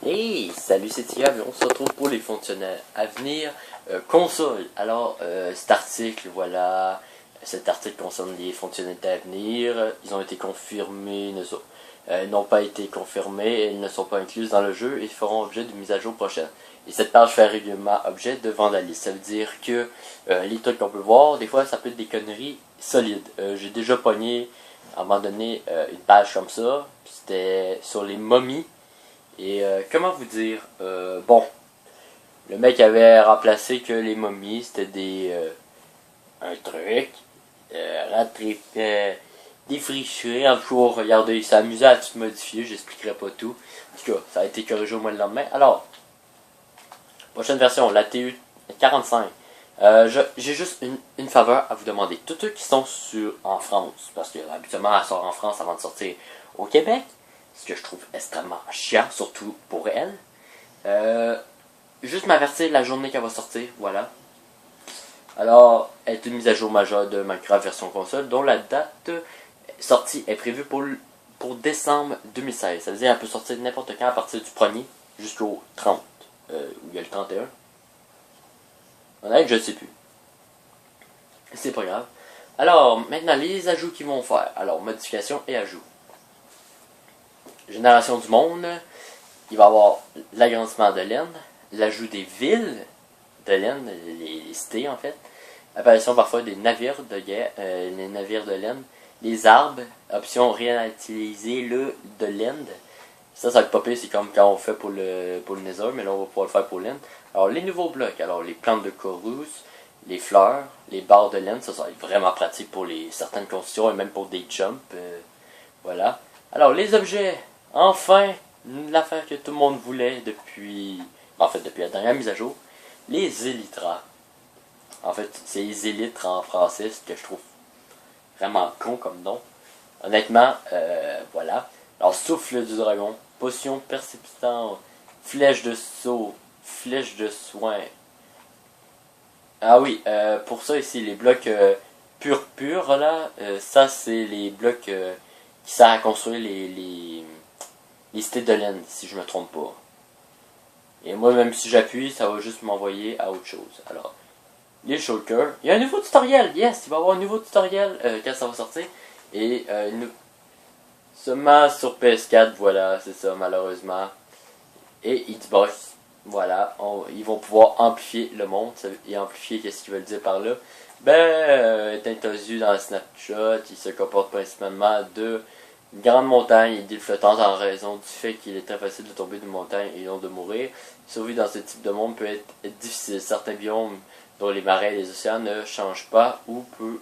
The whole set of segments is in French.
Hey, salut, c'est Tigab et on se retrouve pour les fonctionnaires à venir. Console. Alors, cet article, voilà, cet article concerne les fonctionnalités à venir. Ils ont été confirmés, n'ont pas été confirmés, elles ne sont pas incluses dans le jeu et feront objet de mise à jour prochaine. Et cette page fait régulièrement objet de vandalisme. Ça veut dire que les trucs qu'on peut voir, des fois, ça peut être des conneries solides. J'ai déjà pogné, à un moment donné, une page comme ça. C'était sur les momies. Et comment vous dire, bon, le mec avait remplacé que les momies, c'était un truc, défriché, en tout cas, regardez, il s'est amusé à tout modifier, j'expliquerai pas tout. En tout cas, ça a été corrigé au moins le lendemain. Alors, prochaine version, la TU 45. J'ai juste une faveur à vous demander. Tous ceux qui sont en France, parce que habituellement elle sort en France avant de sortir au Québec, ce que je trouve extrêmement chiant, surtout pour elle. Juste m'avertir la journée qu'elle va sortir, voilà. Alors, elle est une mise à jour majeure de Minecraft version console, dont la date sortie est prévue pour décembre 2016. Ça veut dire qu'elle peut sortir n'importe quand à partir du 1er jusqu'au 30, où il y a le 31. Honnête, je ne sais plus. C'est pas grave. Alors, maintenant, les ajouts qu'ils vont faire. Alors, modification et ajouts. Génération du monde. Il va y avoir l'agrandissement de laine. L'ajout des villes de laine, les cités en fait. Apparition parfois des navires de guerre, les navires de laine. Les arbres. Option réinitialiser le de laine. Ça va être pas pire, c'est comme quand on fait pour le Nether, mais là on va pouvoir le faire pour laine. Alors les nouveaux blocs, alors les plantes de chorus, les fleurs, les barres de laine, ça va être vraiment pratique pour certaines constructions et même pour des jumps. Voilà. Alors les objets, enfin, l'affaire que tout le monde voulait depuis la dernière mise à jour, les élytras. En fait, c'est les élytres en français, ce que je trouve vraiment con comme nom. Honnêtement, voilà. Alors, souffle du dragon, potion persistante, flèche de saut, flèche de soin. Ah oui, pour ça ici, les blocs pur là, ça c'est les blocs qui servent à construire les cités de laine, si je me trompe pas. Et moi, même si j'appuie, ça va juste m'envoyer à autre chose. Alors, les shulkers. Il y a un nouveau tutoriel, yes, il va y avoir un nouveau tutoriel quand ça va sortir. Et seulement sur PS4, voilà, c'est ça, malheureusement. Et Hitbox, voilà, ils vont pouvoir amplifier le monde. Et amplifier, qu'est-ce qu'ils veulent dire par là? Est introduit dans Snapshot, il se comporte principalement de grande montagne et d'îles flottantes en raison du fait qu'il est très facile de tomber d'une montagne et non de mourir. Survivre dans ce type de monde peut être difficile. Certains biomes, dont les marais et les océans, ne changent pas ou peu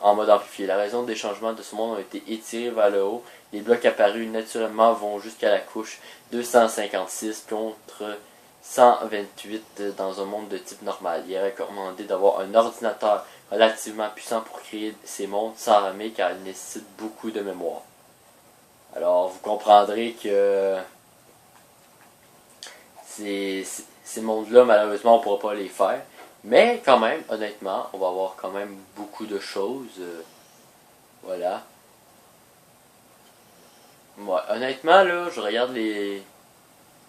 en mode amplifié. La raison des changements de ce monde ont été étirés vers le haut. Les blocs apparus naturellement vont jusqu'à la couche 256 contre 128 dans un monde de type normal. Il est recommandé d'avoir un ordinateur relativement puissant pour créer ces mondes sans ramer car ils nécessitent beaucoup de mémoire. Alors vous comprendrez que ces mondes-là, malheureusement, on ne pourra pas les faire. Mais quand même, honnêtement, on va avoir quand même beaucoup de choses. Voilà. Ouais, honnêtement, là, je regarde les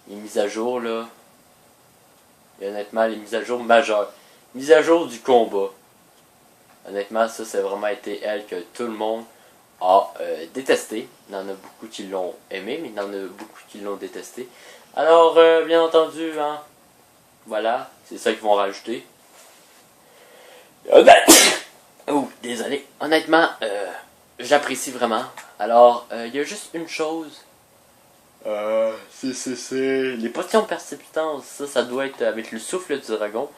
mises à jour, là. Et honnêtement, les mises à jour majeures. Mise à jour du combat. Honnêtement, ça a vraiment été elle que tout le monde a détesté. Il y en a beaucoup qui l'ont aimé, mais il y en a beaucoup qui l'ont détesté. Alors, bien entendu, hein, voilà, c'est ça qu'ils vont rajouter. Oh, désolé. Honnêtement, j'apprécie vraiment. Alors, il y a juste une chose. C'est les potions de persistance. Ça doit être avec le souffle du dragon.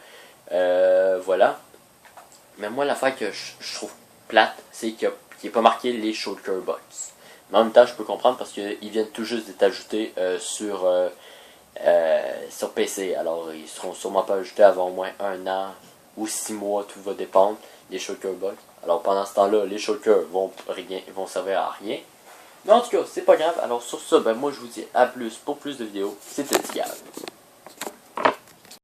Voilà. Mais moi, l'affaire que je trouve plate, c'est qu'il n'est pas marqué les shulker box. Mais en même temps, je peux comprendre parce qu'ils viennent tout juste d'être ajoutés sur PC. Alors, ils seront sûrement pas ajoutés avant au moins 1 an ou 6 mois, tout va dépendre des shulker box. Alors, pendant ce temps-là, les shulkers vont servir à rien. Mais en tout cas, c'est pas grave. Alors, sur ça, ben, moi, je vous dis à plus pour plus de vidéos. C'était Tigab.